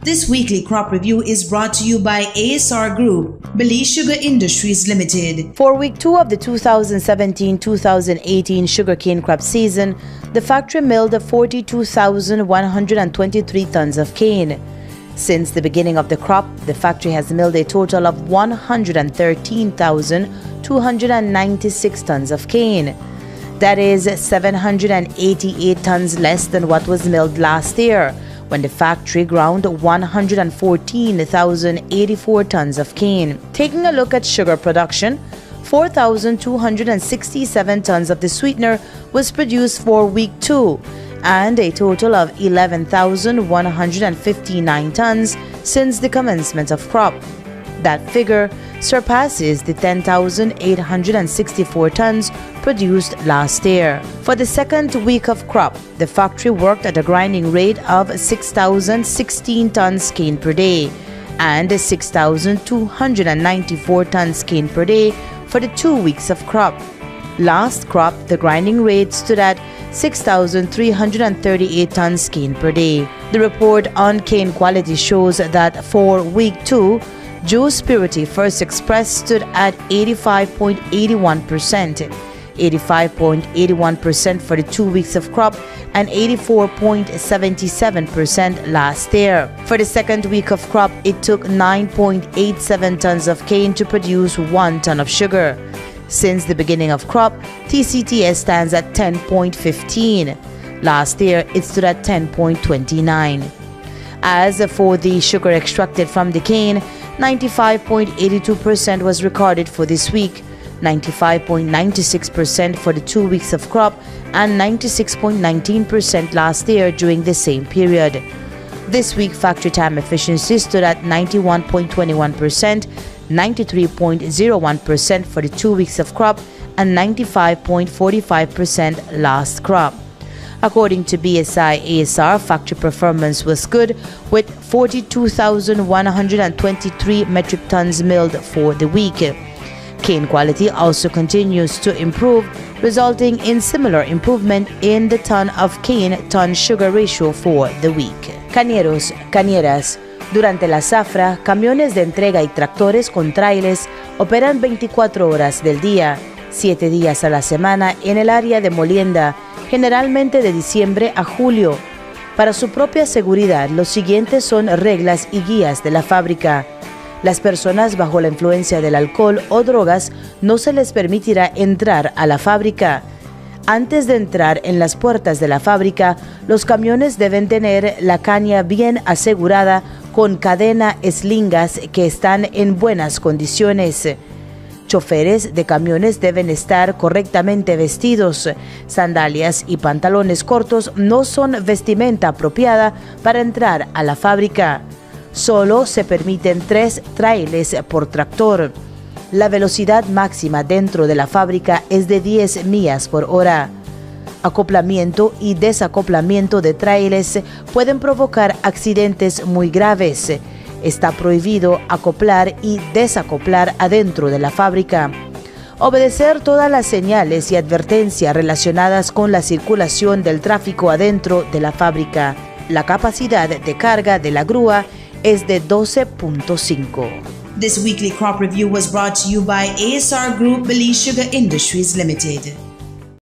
This weekly crop review is brought to you by ASR Group, Belize Sugar Industries Limited. For week 2 of the 2017-2018 sugarcane crop season, the factory milled 42,123 tons of cane. Since the beginning of the crop, the factory has milled a total of 113,296 tons of cane. That is 788 tons less than what was milled last year, when the factory ground 114,084 tons of cane. Taking a look at sugar production, 4,267 tons of the sweetener was produced for week 2, and a total of 11,159 tons since the commencement of crop. That figure surpasses the 10,864 tons produced last year. For the second week of crop, the factory worked at a grinding rate of 6,016 tons cane per day and 6,294 tons cane per day for the 2 weeks of crop. Last crop, the grinding rate stood at 6,338 tons cane per day. The report on cane quality shows that for week 2, juice purity first expressed stood at 85.81%, 85.81% for the 2 weeks of crop, and 84.77% last year. For the second week of crop, it took 9.87 tons of cane to produce 1 ton of sugar. Since the beginning of crop, TCTS stands at 10.15. Last year, it stood at 10.29. As for the sugar extracted from the cane, 95.82% was recorded for this week, 95.96% for the 2 weeks of crop, and 96.19% last year during the same period. This week, factory time efficiency stood at 91.21%, 93.01% for the 2 weeks of crop, and 95.45% last crop. According to BSI ASR, factory performance was good, with 42,123 metric tons milled for the week. Cane quality also continues to improve, resulting in similar improvement in the ton of cane-ton sugar ratio for the week. Cañeros, cañeras. Durante la zafra, camiones de entrega y tractores con trailers operan 24 horas del día, 7 días a la semana en el área de molienda, generalmente de diciembre a julio. Para su propia seguridad, los siguientes son reglas y guías de la fábrica. Las personas bajo la influencia del alcohol o drogas no se les permitirá entrar a la fábrica. Antes de entrar en las puertas de la fábrica, los camiones deben tener la caña bien asegurada con cadena eslingas que están en buenas condiciones. Choferes de camiones deben estar correctamente vestidos. Sandalias y pantalones cortos no son vestimenta apropiada para entrar a la fábrica. Solo se permiten 3 trailers por tractor. La velocidad máxima dentro de la fábrica es de 10 millas por hora. Acoplamiento y desacoplamiento de trailers pueden provocar accidentes muy graves. Está prohibido acoplar y desacoplar adentro de la fábrica. Obedecer todas las señales y advertencias relacionadas con la circulación del tráfico adentro de la fábrica. La capacidad de carga de la grúa es de 12.5. This weekly crop review was brought to you by ASR Group, Belize Sugar Industries Limited.